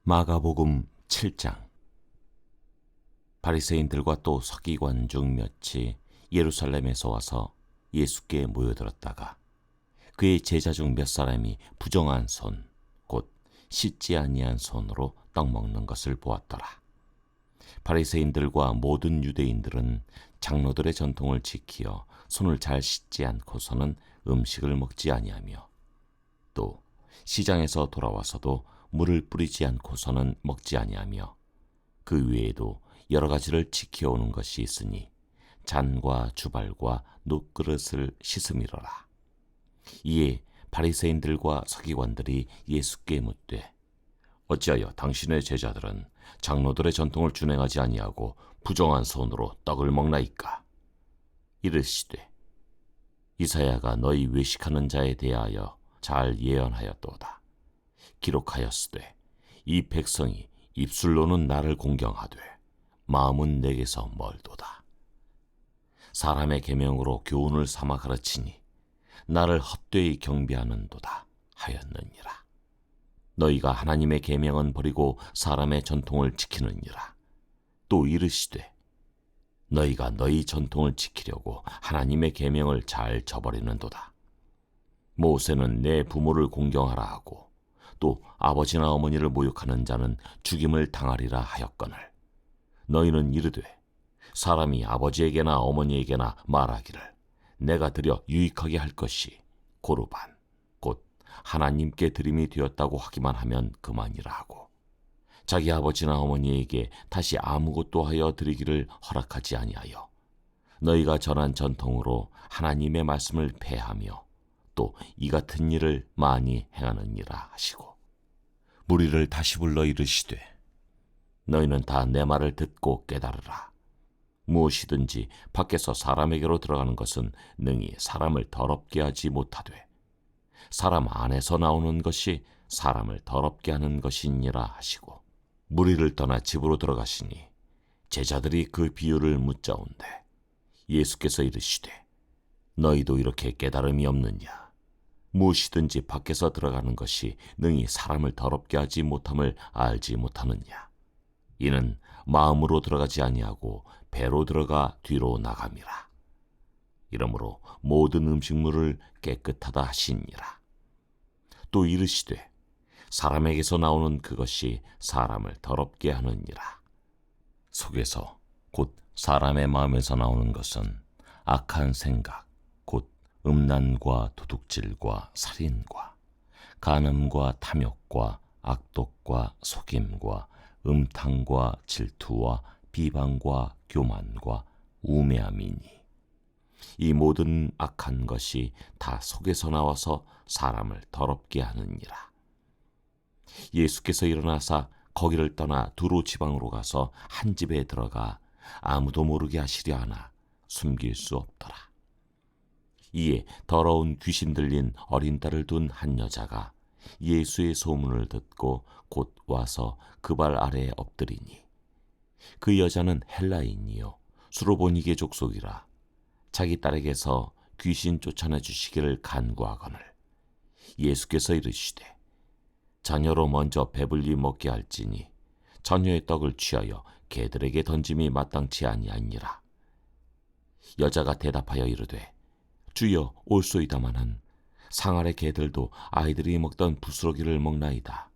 마가복음 7장. 바리새인들과 또 서기관 중 몇이 예루살렘에서 와서 예수께 모여들었다가 그의 제자 중 몇 사람이 부정한 손, 곧 씻지 아니한 손으로 떡 먹는 것을 보았더라. 바리새인들과 모든 유대인들은 장로들의 전통을 지키어 손을 잘 씻지 않고서는 음식을 먹지 아니하며, 또 시장에서 돌아와서도 물을 뿌리지 않고서는 먹지 아니하며, 그 외에도 여러 가지를 지켜오는 것이 있으니 잔과 주발과 놋그릇을 씻음이로라. 이에 바리새인들과 서기관들이 예수께 묻되, 어찌하여 당신의 제자들은 장로들의 전통을 준행하지 아니하고 부정한 손으로 떡을 먹나이까? 이르시되, 이사야가 너희 외식하는 자에 대하여 잘 예언하였도다. 기록하였으되, 이 백성이 입술로는 나를 공경하되 마음은 내게서 멀도다. 사람의 계명으로 교훈을 삼아 가르치니 나를 헛되이 경배하는도다 하였느니라. 너희가 하나님의 계명은 버리고 사람의 전통을 지키느니라. 또 이르시되, 너희가 너희 전통을 지키려고 하나님의 계명을 잘 저버리는도다. 모세는 내 부모를 공경하라 하고 또 아버지나 어머니를 모욕하는 자는 죽임을 당하리라 하였거늘, 너희는 이르되 사람이 아버지에게나 어머니에게나 말하기를 내가 드려 유익하게 할 것이 고르반 곧 하나님께 드림이 되었다고 하기만 하면 그만이라 하고, 자기 아버지나 어머니에게 다시 아무것도 하여 드리기를 허락하지 아니하여 너희가 전한 전통으로 하나님의 말씀을 폐하며 또 이 같은 일을 많이 행하느니라 하시고, 무리를 다시 불러 이르시되, 너희는 다 내 말을 듣고 깨달으라. 무엇이든지 밖에서 사람에게로 들어가는 것은 능히 사람을 더럽게 하지 못하되 사람 안에서 나오는 것이 사람을 더럽게 하는 것이니라 하시고, 무리를 떠나 집으로 들어가시니 제자들이 그 비유를 묻자온데, 예수께서 이르시되, 너희도 이렇게 깨달음이 없느냐? 무엇이든지 밖에서 들어가는 것이 능히 사람을 더럽게 하지 못함을 알지 못하느냐? 이는 마음으로 들어가지 아니하고 배로 들어가 뒤로 나감이라. 이러므로 모든 음식물을 깨끗하다 하시니라. 또 이르시되, 사람에게서 나오는 그것이 사람을 더럽게 하느니라. 속에서 곧 사람의 마음에서 나오는 것은 악한 생각, 곧 음란과 도둑질과 살인과 간음과 탐욕과 악독과 속임과 음탕과 질투와 비방과 교만과 우매함이니, 이 모든 악한 것이 다 속에서 나와서 사람을 더럽게 하느니라. 예수께서 일어나사 거기를 떠나 두로 지방으로 가서 한 집에 들어가 아무도 모르게 하시려 하나 숨길 수 없더라. 이에 더러운 귀신 들린 어린 딸을 둔 한 여자가 예수의 소문을 듣고 곧 와서 그 발 아래에 엎드리니, 그 여자는 헬라인이요 수로보니게 족속이라. 자기 딸에게서 귀신 쫓아내 주시기를 간구하거늘, 예수께서 이르시되, 자녀로 먼저 배불리 먹게 할지니 자녀의 떡을 취하여 개들에게 던짐이 마땅치 아니하니라. 여자가 대답하여 이르되, 주여 올소이다마는 상 아래 개들도 아이들이 먹던 부스러기를 먹나이다.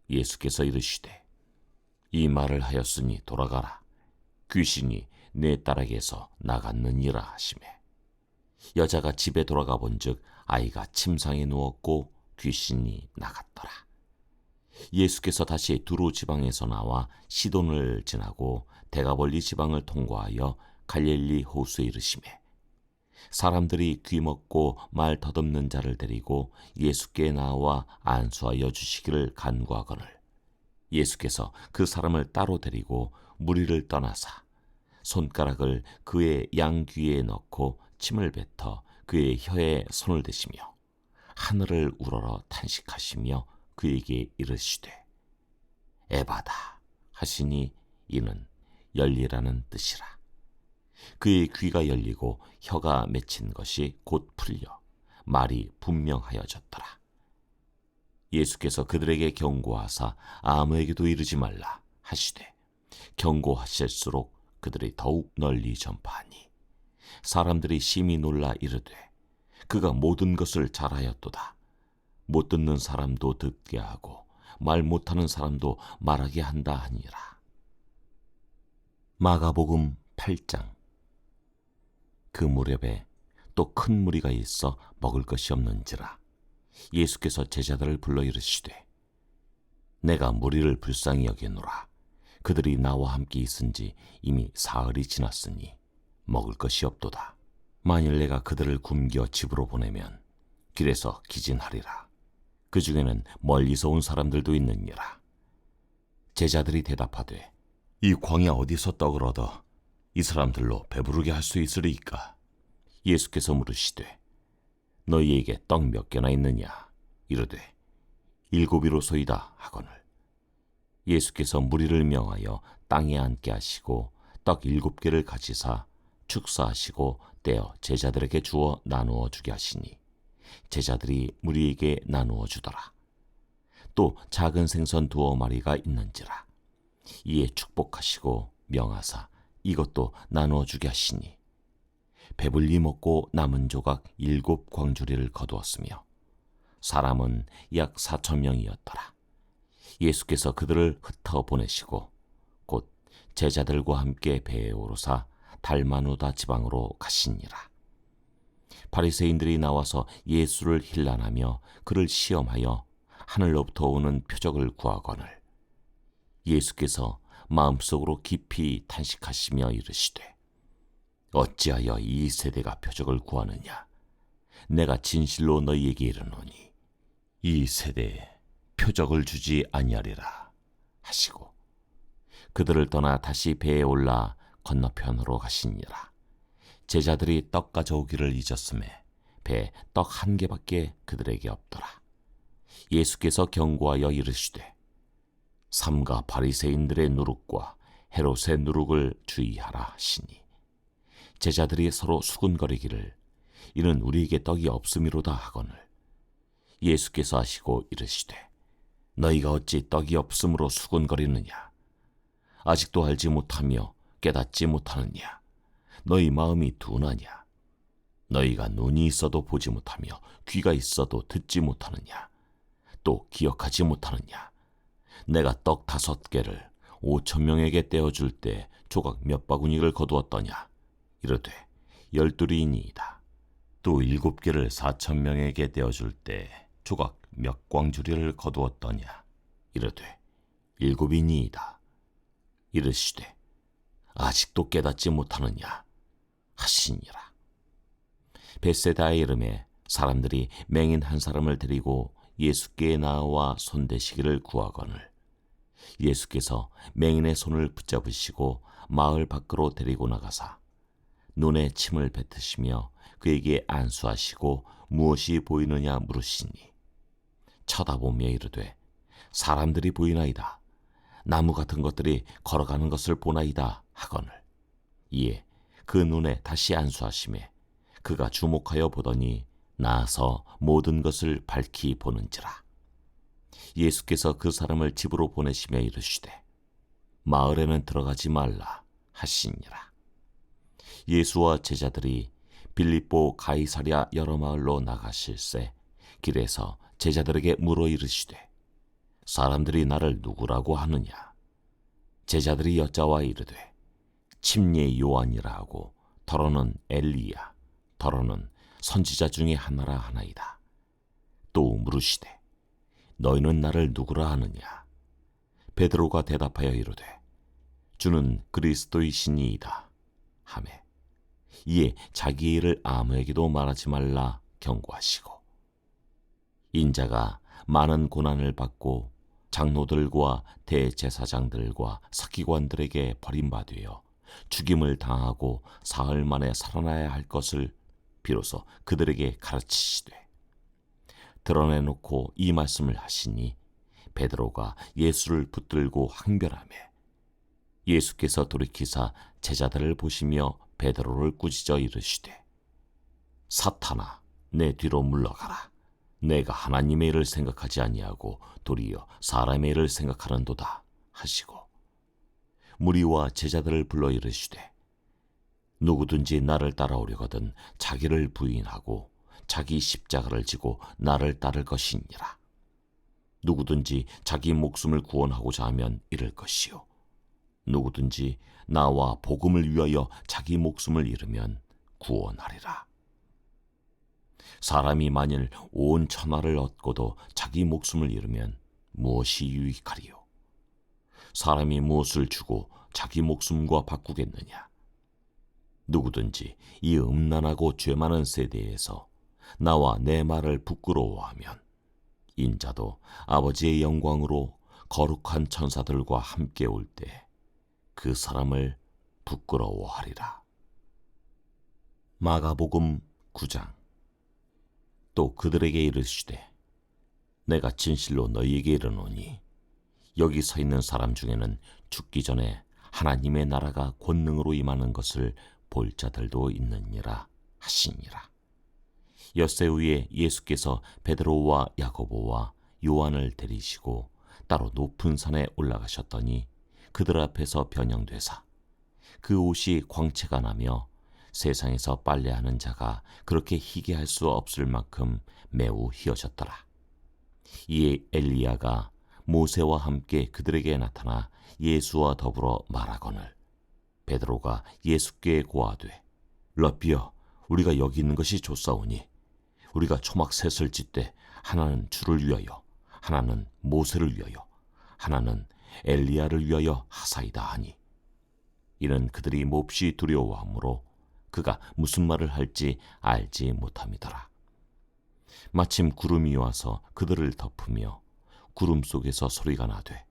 예수께서 이르시되, 이 말을 하였으니 돌아가라. 귀신이 내 딸에게서 나갔느니라 하시매, 여자가 집에 돌아가 본즉 아이가 침상에 누웠고 귀신이 나갔더라. 예수께서 다시 두로 지방에서 나와 시돈을 지나고 데가볼리 지방을 통과하여 갈릴리 호수에 이르시매, 사람들이 귀먹고 말 더듬는 자를 데리고 예수께 나와 안수하여 주시기를 간구하거늘, 예수께서 그 사람을 따로 데리고 무리를 떠나사 손가락을 그의 양귀에 넣고 침을 뱉어 그의 혀에 손을 대시며 하늘을 우러러 탄식하시며 그에게 이르시되, 에바다 하시니 이는 열리라는 뜻이라. 그의 귀가 열리고 혀가 맺힌 것이 곧 풀려 말이 분명하여졌더라. 예수께서 그들에게 경고하사 아무에게도 이르지 말라 하시되 경고하실수록 그들이 더욱 널리 전파하니 사람들이 심히 놀라 이르되 그가 모든 것을 잘하였도다. 못 듣는 사람도 듣게 하고 말 못하는 사람도 말하게 한다 하니라. 마가복음 8장. 그 무렵에 또 큰 무리가 있어 먹을 것이 없는지라 예수께서 제자들을 불러 이르시되 내가 무리를 불쌍히 여기노라. 그들이 나와 함께 있은지 이미 사흘이 지났으니 먹을 것이 없도다. 만일 내가 그들을 굶겨 집으로 보내면 길에서 기진하리라. 그 중에는 멀리서 온 사람들도 있느니라. 제자들이 대답하되 이 광야 어디서 떡을 얻어 이 사람들로 배부르게 할 수 있으리이까? 예수께서 물으시되 너희에게 떡 몇 개나 있느냐? 이르되 7이로소이다 하거늘. 예수께서 무리를 명하여 땅에 앉게 하시고 떡 7개를 가지사 축사하시고 떼어 제자들에게 주어 나누어 주게 하시니 제자들이 무리에게 나누어 주더라. 또 작은 생선 2마리가 있는지라. 이에 축복하시고 명하사 이것도 나누어 주게 하시니 배불리 먹고 남은 조각 7광주리를 거두었으며 사람은 약 4,000명이었더라. 예수께서 그들을 흩어 보내시고 곧 제자들과 함께 배에 오르사 달마누다 지방으로 가시니라. 바리새인들이 나와서 예수를 힐난하며 그를 시험하여 하늘로부터 오는 표적을 구하거늘 예수께서 마음속으로 깊이 탄식하시며 이르시되 어찌하여 이 세대가 표적을 구하느냐? 내가 진실로 너희에게 이르노니 이 세대에 표적을 주지 아니하리라 하시고 그들을 떠나 다시 배에 올라 건너편으로 가시니라. 제자들이 떡 가져오기를 잊었음에 배에 떡 1개밖에 그들에게 없더라. 예수께서 경고하여 이르시되 삼가 바리새인들의 누룩과 헤롯의 누룩을 주의하라 하시니 제자들이 서로 수군거리기를 이는 우리에게 떡이 없음이로다 하거늘 예수께서 하시고 이르시되 너희가 어찌 떡이 없음으로 수군거리느냐? 아직도 알지 못하며 깨닫지 못하느냐? 너희 마음이 둔하냐? 너희가 눈이 있어도 보지 못하며 귀가 있어도 듣지 못하느냐? 또 기억하지 못하느냐? 내가 떡 5개를 5,000명에게 떼어줄 때 조각 몇 바구니를 거두었더냐? 이르되 12이니이다. 또 7개를 4,000명에게 떼어줄 때 조각 몇 광주리를 거두었더냐? 이르되 7이니이다. 이르시되 아직도 깨닫지 못하느냐? 하시니라. 벳세다의 이름에 사람들이 맹인 한 사람을 데리고 예수께 나와 손대시기를 구하거늘 예수께서 맹인의 손을 붙잡으시고 마을 밖으로 데리고 나가사 눈에 침을 뱉으시며 그에게 안수하시고 무엇이 보이느냐 물으시니 쳐다보며 이르되 사람들이 보이나이다. 나무 같은 것들이 걸어가는 것을 보나이다 하거늘 이에 그 눈에 다시 안수하시매 그가 주목하여 보더니 나아서 모든 것을 밝히 보는지라. 예수께서 그 사람을 집으로 보내시며 이르시되 마을에는 들어가지 말라 하시니라. 예수와 제자들이 빌립보 가이사랴 여러 마을로 나가실새 길에서 제자들에게 물어 이르시되 사람들이 나를 누구라고 하느냐? 제자들이 여짜와 이르되 침례 요한이라 하고 더러는 엘리야 더러는 선지자 중에 하나라 하나이다. 또 물으시되 너희는 나를 누구라 하느냐? 베드로가 대답하여 이르되 주는 그리스도이시니이다 하매 이에 자기 일을 아무에게도 말하지 말라 경고하시고 인자가 많은 고난을 받고 장로들과 대제사장들과 서기관들에게 버림받으여 죽임을 당하고 사흘 만에 살아나야 할 것을 비로소 그들에게 가르치시되 드러내놓고 이 말씀을 하시니 베드로가 예수를 붙들고 항변하매 예수께서 돌이키사 제자들을 보시며 베드로를 꾸짖어 이르시되 사탄아 내 뒤로 물러가라. 내가 하나님의 일을 생각하지 아니하고 도리어 사람의 일을 생각하는도다 하시고, 무리와 제자들을 불러 이르시되 누구든지 나를 따라오려거든 자기를 부인하고 자기 십자가를 지고 나를 따를 것이니라. 누구든지 자기 목숨을 구원하고자 하면 잃을 것이요, 누구든지 나와 복음을 위하여 자기 목숨을 잃으면 구원하리라. 사람이 만일 온 천하를 얻고도 자기 목숨을 잃으면 무엇이 유익하리요? 사람이 무엇을 주고 자기 목숨과 바꾸겠느냐? 누구든지 이 음란하고 죄 많은 세대에서 나와 내 말을 부끄러워하면 인자도 아버지의 영광으로 거룩한 천사들과 함께 올 때 그 사람을 부끄러워하리라. 마가복음 9장. 또 그들에게 이르시되 내가 진실로 너희에게 이르노니 여기 서 있는 사람 중에는 죽기 전에 하나님의 나라가 권능으로 임하는 것을 볼 자들도 있느니라 하시니라. 엿새 후에 예수께서 베드로와 야고보와 요한을 데리시고 따로 높은 산에 올라가셨더니 그들 앞에서 변형되사 그 옷이 광채가 나며 세상에서 빨래하는 자가 그렇게 희게 할 수 없을 만큼 매우 희어졌더라. 이에 엘리야가 모세와 함께 그들에게 나타나 예수와 더불어 말하거늘 베드로가 예수께 고하되 랍비여, 우리가 여기 있는 것이 좋사오니 우리가 초막 셋을 짓되 하나는 주를 위하여, 하나는 모세를 위하여, 하나는 엘리야를 위하여 하사이다 하니, 이는 그들이 몹시 두려워하므로 그가 무슨 말을 할지 알지 못함이더라. 마침 구름이 와서 그들을 덮으며 구름 속에서 소리가 나되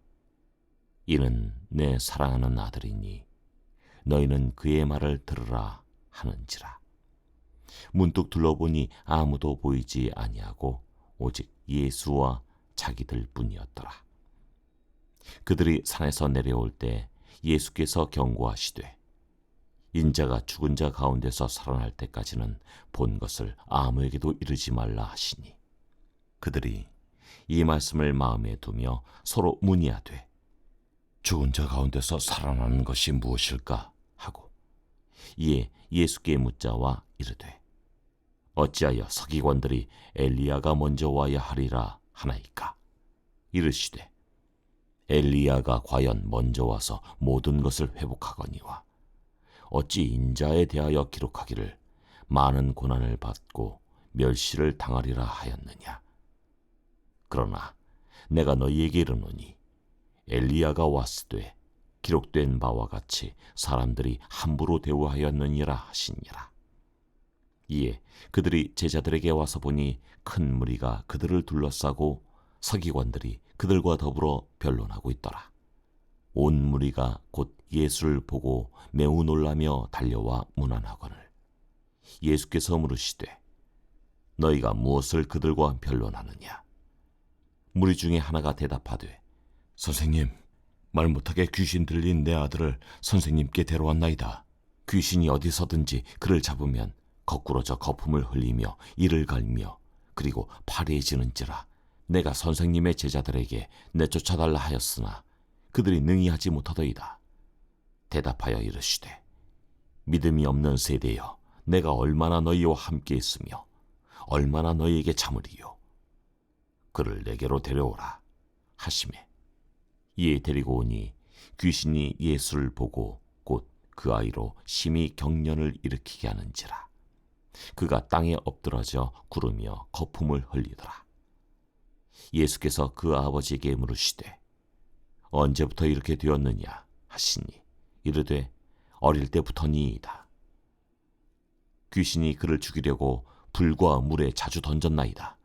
이는 내 사랑하는 아들이니 너희는 그의 말을 들으라 하는지라. 문득 둘러보니 아무도 보이지 아니하고 오직 예수와 자기들 뿐이었더라. 그들이 산에서 내려올 때 예수께서 경고하시되 인자가 죽은 자 가운데서 살아날 때까지는 본 것을 아무에게도 이르지 말라 하시니, 그들이 이 말씀을 마음에 두며 서로 문의하되 죽은 자 가운데서 살아나는 것이 무엇일까 하고, 이에 예수께 묻자와 이르되 어찌하여 서기관들이 엘리야가 먼저 와야 하리라 하나이까? 이르시되 엘리야가 과연 먼저 와서 모든 것을 회복하거니와 어찌 인자에 대하여 기록하기를 많은 고난을 받고 멸시를 당하리라 하였느냐? 그러나 내가 너희에게 이르노니 엘리야가 왔으되 기록된 바와 같이 사람들이 함부로 대우하였느니라 하시니라. 이에 그들이 제자들에게 와서 보니 큰 무리가 그들을 둘러싸고 서기관들이 그들과 더불어 변론하고 있더라. 온 무리가 곧 예수를 보고 매우 놀라며 달려와 문안하거늘 예수께서 물으시되 너희가 무엇을 그들과 변론하느냐? 무리 중에 하나가 대답하되 선생님, 말 못하게 귀신 들린 내 아들을 선생님께 데려왔나이다. 귀신이 어디서든지 그를 잡으면 거꾸러져 거품을 흘리며 이를 갈며 그리고 파리해지는지라 내가 선생님의 제자들에게 내쫓아달라 하였으나 그들이 능히 하지 못하더이다. 대답하여 이르시되 믿음이 없는 세대여, 내가 얼마나 너희와 함께 있으며 얼마나 너희에게 참으리요. 그를 내게로 데려오라 하시매 이에 데리고 오니 귀신이 예수를 보고 곧 그 아이로 심히 경련을 일으키게 하는지라. 그가 땅에 엎드러져 구르며 거품을 흘리더라. 예수께서 그 아버지에게 물으시되 언제부터 이렇게 되었느냐 하시니 이르되 어릴 때부터니이다. 귀신이 그를 죽이려고 불과 물에 자주 던졌나이다.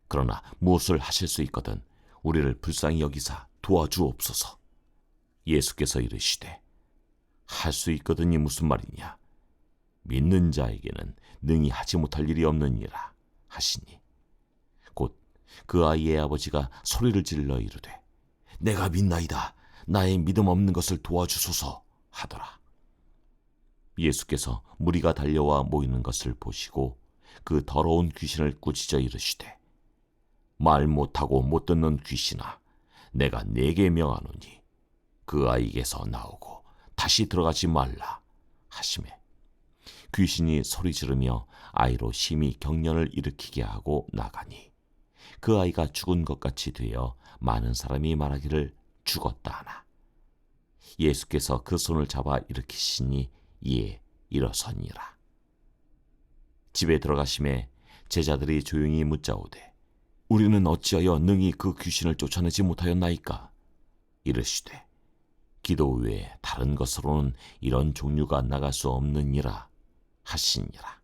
그러나 무엇을 하실 수 있거든 우리를 불쌍히 여기사 도와주옵소서. 예수께서 이르시되 할 수 있거든이 무슨 말이냐? 믿는 자에게는 능히 하지 못할 일이 없느니라 하시니 곧 그 아이의 아버지가 소리를 질러 이르되 내가 믿나이다. 나의 믿음 없는 것을 도와주소서 하더라. 예수께서 무리가 달려와 모이는 것을 보시고 그 더러운 귀신을 꾸짖어 이르시되 말 못하고 못 듣는 귀신아, 내가 네게 명하노니 그 아이에게서 나오고 다시 들어가지 말라 하시매, 귀신이 소리 지르며 아이로 심히 경련을 일으키게 하고 나가니 그 아이가 죽은 것 같이 되어 많은 사람이 말하기를 죽었다 하나, 예수께서 그 손을 잡아 일으키시니 이에 일어서니라. 집에 들어가심에 제자들이 조용히 묻자오되, 우리는 어찌하여 능히 그 귀신을 쫓아내지 못하였나이까? 이르시되, 기도 외에 다른 것으로는 이런 종류가 나갈 수 없느니라 하시니라.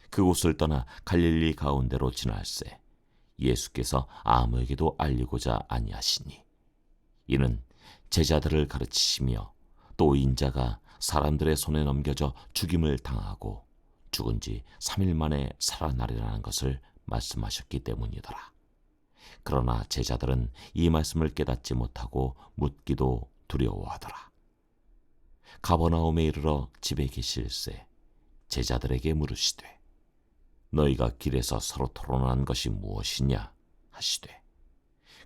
그곳을 떠나 갈릴리 가운데로 지날새 예수께서 아무에게도 알리고자 아니하시니, 이는 제자들을 가르치시며 또 인자가 사람들의 손에 넘겨져 죽임을 당하고 죽은 지 3일 만에 살아나리라는 것을 말씀하셨기 때문이더라. 그러나 제자들은 이 말씀을 깨닫지 못하고 묻기도 두려워하더라. 가버나움에 이르러 집에 계실새 제자들에게 물으시되, 너희가 길에서 서로 토론한 것이 무엇이냐 하시되,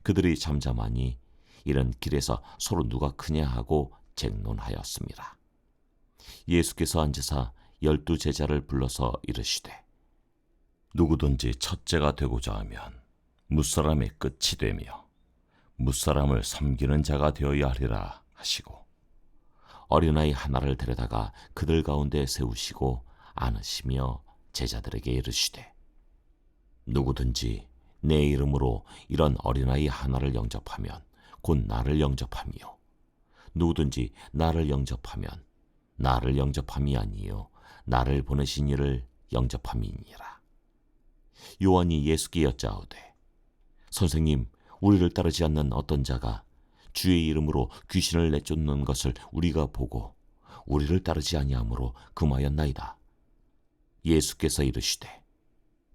그들이 잠잠하니 이는 길에서 서로 누가 크냐 하고 쟁론하였습니다. 예수께서 앉으사 12 제자를 불러서 이르시되, 누구든지 첫째가 되고자 하면 무사람의 끝이 되며 무사람을 섬기는 자가 되어야 하리라 하시고, 어린아이 하나를 데려다가 그들 가운데 세우시고 안으시며 제자들에게 이르시되, 누구든지 내 이름으로 이런 어린아이 하나를 영접하면 곧 나를 영접하며, 누구든지 나를 영접하면 나를 영접함이 아니요 나를 보내신 이를 영접함이니라. 요한이 예수께 여짜오되, 선생님, 우리를 따르지 않는 어떤 자가 주의 이름으로 귀신을 내쫓는 것을 우리가 보고 우리를 따르지 아니하므로 금하였나이다. 예수께서 이르시되,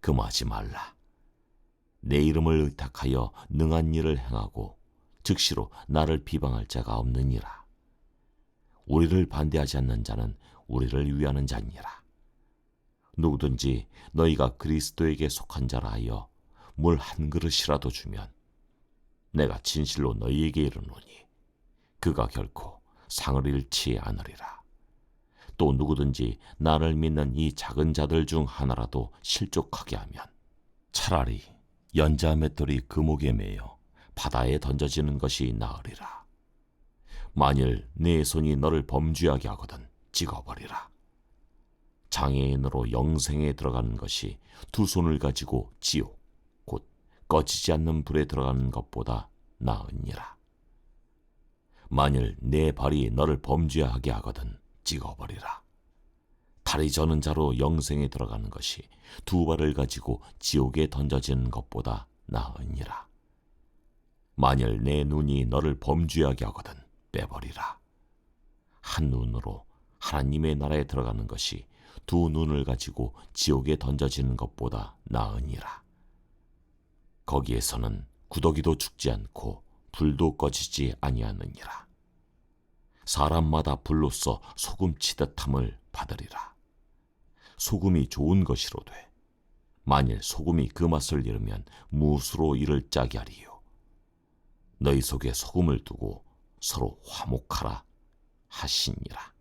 금하지 말라. 내 이름을 의탁하여 능한 일을 행하고 즉시로 나를 비방할 자가 없느니라. 우리를 반대하지 않는 자는 우리를 위하는 자니라. 누구든지 너희가 그리스도에게 속한 자라 하여 물 한 그릇이라도 주면 내가 진실로 너희에게 이르노니 그가 결코 상을 잃지 않으리라. 또 누구든지 나를 믿는 이 작은 자들 중 하나라도 실족하게 하면 차라리 연자 맷돌이 그 목에 매여 바다에 던져지는 것이 나으리라. 만일 네 손이 너를 범죄하게 하거든 찍어버리라. 장애인으로 영생에 들어가는 것이 두 손을 가지고 지옥 곧 꺼지지 않는 불에 들어가는 것보다 나으니라. 만일 네 발이 너를 범죄하게 하거든 찍어버리라. 다리 저는 자로 영생에 들어가는 것이 두 발을 가지고 지옥에 던져지는 것보다 나으니라. 만일 내 눈이 너를 범죄하게 하거든 빼버리라. 한 눈으로 하나님의 나라에 들어가는 것이 두 눈을 가지고 지옥에 던져지는 것보다 나으니라. 거기에서는 구더기도 죽지 않고 불도 꺼지지 아니하느니라. 사람마다 불로써 소금 치듯함을 받으리라. 소금이 좋은 것이로되 만일 소금이 그 맛을 잃으면 무엇으로 이를 짜게 하리요. 너희 속에 소금을 두고 서로 화목하라 하시니라.